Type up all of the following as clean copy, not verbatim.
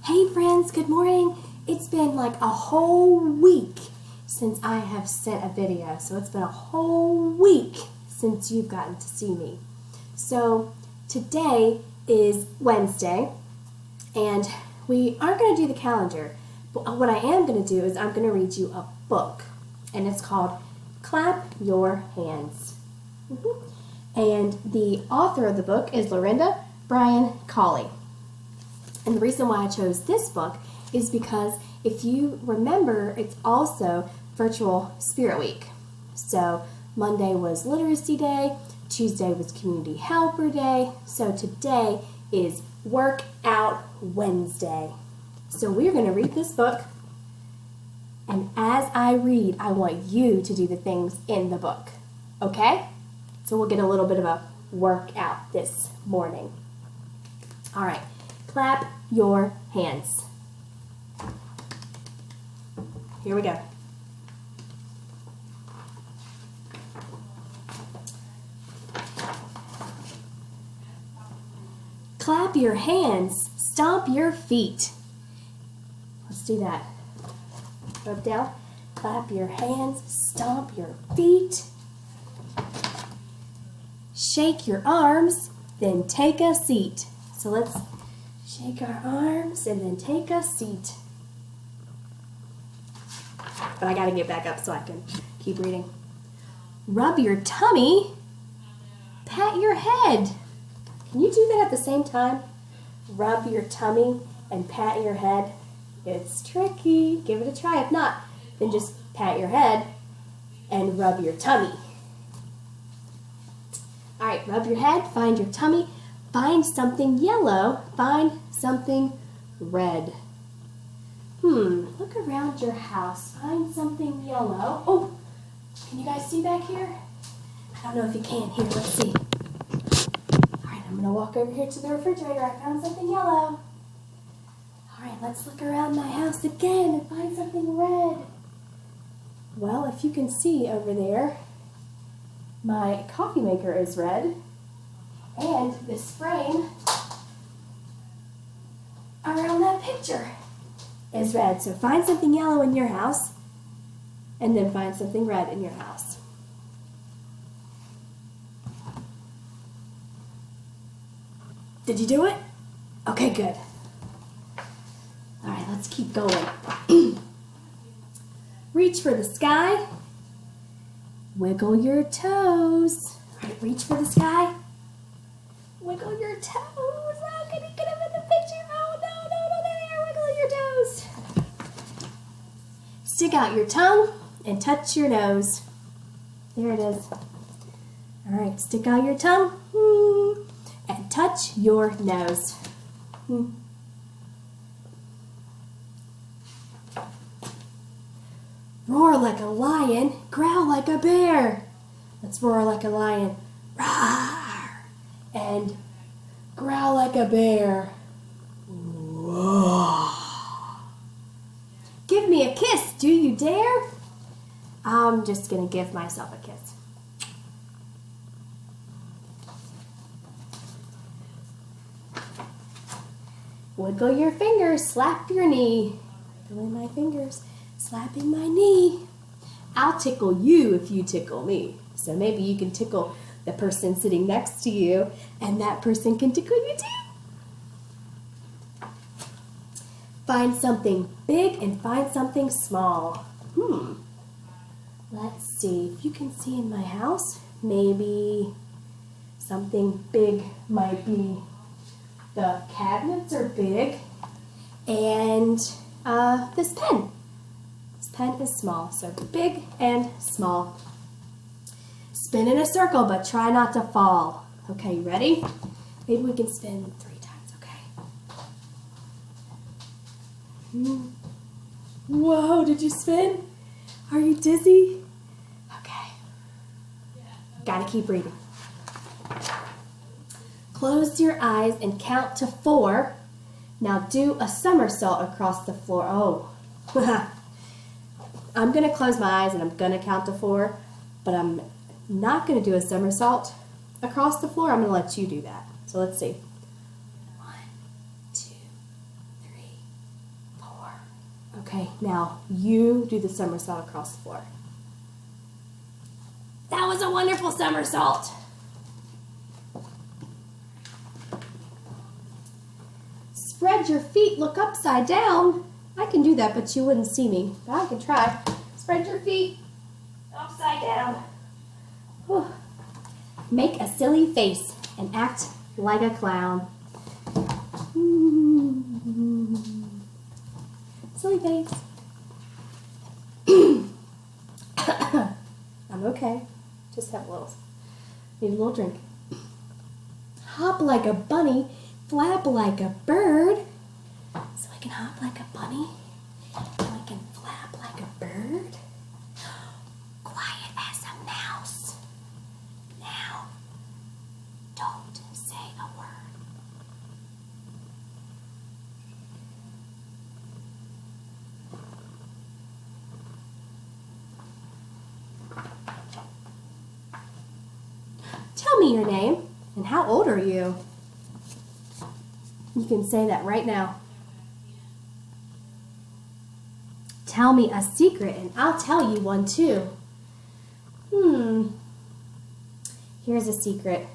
Hey friends, good morning. It's been like a whole week since I have sent a video. So it's been a whole week since you've gotten to see me. So today is Wednesday and we aren't going to do the calendar. But what I am going to do is I'm going to read you a book and it's called Clap Your Hands. And the author of the book is Lorinda Bryan Colley. And the reason why I chose this book is because if you remember, it's also Virtual Spirit Week. So Monday was Literacy Day, Tuesday was Community Helper Day, so today is Workout Wednesday. So we're going to read this book, and as I read, I want you to do the things in the book, okay? So we'll get a little bit of a workout this morning. All right. Clap your hands. Here we go. Clap your hands. Stomp your feet. Let's do that. Up, down. Clap your hands. Stomp your feet. Shake your arms. Then take a seat. So let's shake our arms and then take a seat. But I gotta get back up so I can keep reading. Rub your tummy, pat your head. Can you do that at the same time? Rub your tummy and pat your head. It's tricky. Give it a try. If not, then just pat your head and rub your tummy. All right, rub your head, find your tummy. Find something yellow, find something red. Look around your house, find something yellow. Oh, can you guys see back here? I don't know if you can. Here, let's see. All right, I'm gonna walk over here to the refrigerator. I found something yellow. All right, let's look around my house again and find something red. Well, if you can see over there, my coffee maker is red. And this frame around that picture is red. So find something yellow in your house and then find something red in your house. Did you do it? Okay, good. All right, let's keep going. Reach for the sky. Wiggle your toes. All right, reach for the sky. Wiggle your toes. Oh, can you get them in the picture? Oh, no, there. Wiggle your toes. Stick out your tongue and touch your nose. There it is. All right, stick out your tongue and touch your nose. Roar like a lion, growl like a bear. Let's roar like a lion. Roar. And growl like a bear. Whoa. Give me a kiss, do you dare? I'm just going to give myself a kiss. Wiggle your fingers, slap your knee. Wiggling my fingers, slapping my knee. I'll tickle you if you tickle me. So maybe you can tickle the person sitting next to you, and that person can tickle you too. Find something big and find something small. Let's see if you can see in my house. Maybe something big might be the cabinets are big, and this pen. This pen is small, so big and small. Spin in a circle, but try not to fall. Okay, you ready? Maybe we can spin 3 times, okay? Whoa, did you spin? Are you dizzy? Okay. Gotta keep reading. Close your eyes and count to 4. Now do a somersault across the floor. Oh, I'm gonna close my eyes and I'm gonna count to 4, but I'm not going to do a somersault across the floor. I'm going to let you do that. So let's see. 1, 2, 3, Okay, now you do the somersault across the floor. That was a wonderful somersault. Spread your feet, look upside down. I can do that, but you wouldn't see me. But I can try. Spread your feet upside down. Whew. Make a silly face and act like a clown. Silly face. I'm okay. Just have need a little drink. Hop like a bunny, flap like a bird. So I can hop like a bunny, and I can flap like a bird. Quiet as a mouse. Now, don't say a word. Tell me your name and how old are you? You can say that right now. Tell me a secret and I'll tell you one too. Here's a secret.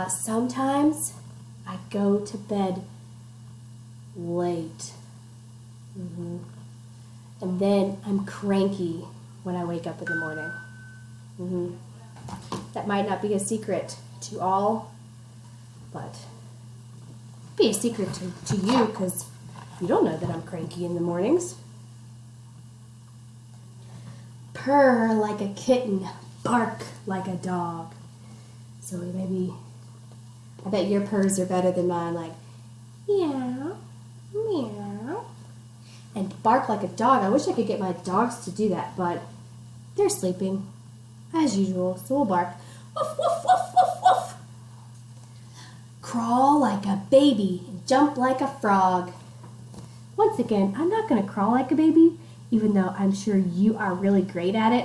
Sometimes I go to bed late. And then I'm cranky when I wake up in the morning. That might not be a secret to all, but be a secret to you because you don't know that I'm cranky in the mornings. Purr like a kitten, bark like a dog. So maybe, I bet your purrs are better than mine, like meow, meow. And bark like a dog. I wish I could get my dogs to do that, but they're sleeping as usual, so we'll bark. Woof, woof, woof, woof, woof. Crawl like a baby and jump like a frog. Once again, I'm not going to crawl like a baby, even though I'm sure you are really great at it.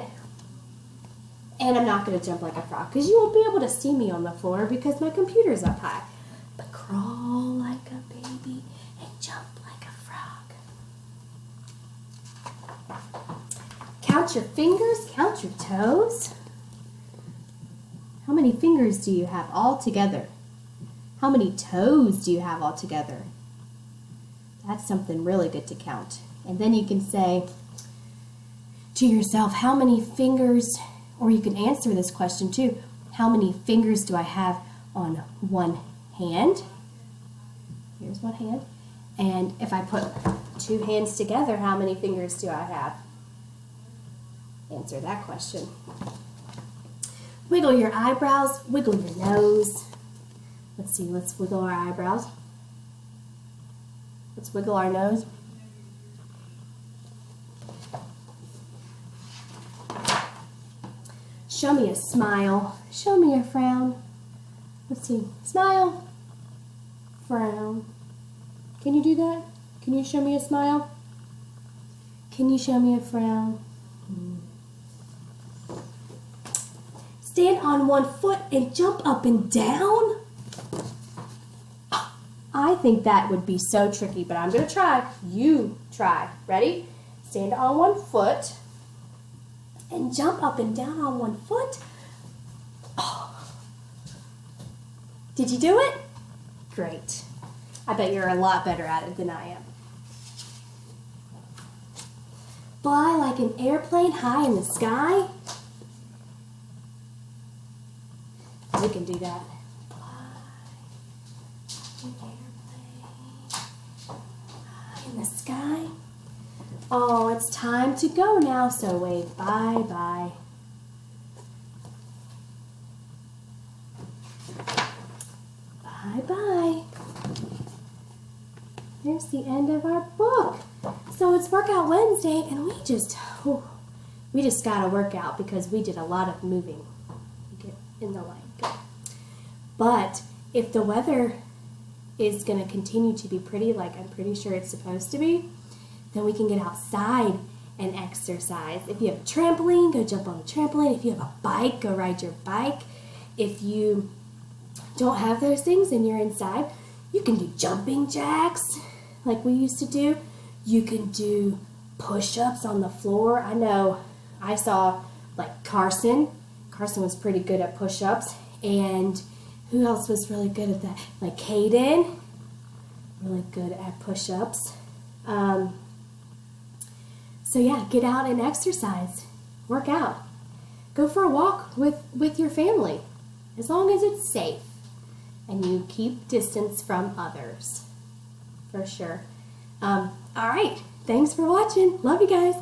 And I'm not going to jump like a frog, because you won't be able to see me on the floor because my computer's up high. But crawl like a baby and jump like a frog. Count your fingers, count your toes. How many fingers do you have all together? How many toes do you have all together? That's something really good to count. And then you can say to yourself, how many fingers, or you can answer this question too, how many fingers do I have on one hand? Here's one hand. And if I put two hands together, how many fingers do I have? Answer that question. Wiggle your eyebrows, wiggle your nose. Let's see, let's wiggle our eyebrows. Let's wiggle our nose. Show me a smile. Show me a frown. Let's see. Smile. Frown. Can you do that? Can you show me a smile? Can you show me a frown? Stand on one foot and jump up and down? I think that would be so tricky, but I'm going to try. You try. Ready? Stand on one foot and jump up and down on one foot. Oh. Did you do it? Great. I bet you're a lot better at it than I am. Fly like an airplane high in the sky. You can do that. In the sky. Oh, it's time to go now, so wave bye-bye. Bye-bye. There's the end of our book. So it's Workout Wednesday, and we just got to work out because we did a lot of moving. Get in the light. Good. But if the weather is going to continue to be pretty, like I'm pretty sure it's supposed to be, then we can get outside and exercise. If you have a trampoline, go jump on the trampoline. If you have a bike, go ride your bike. If you don't have those things and you're inside, you can do jumping jacks like we used to do. You can do push-ups on the floor. I know I saw like Carson. Carson was pretty good at push-ups. And who else was really good at that? Like Caden, really good at push-ups. So yeah, get out and exercise. Work out. Go for a walk with your family, as long as it's safe and you keep distance from others, for sure. All right, thanks for watching. Love you guys.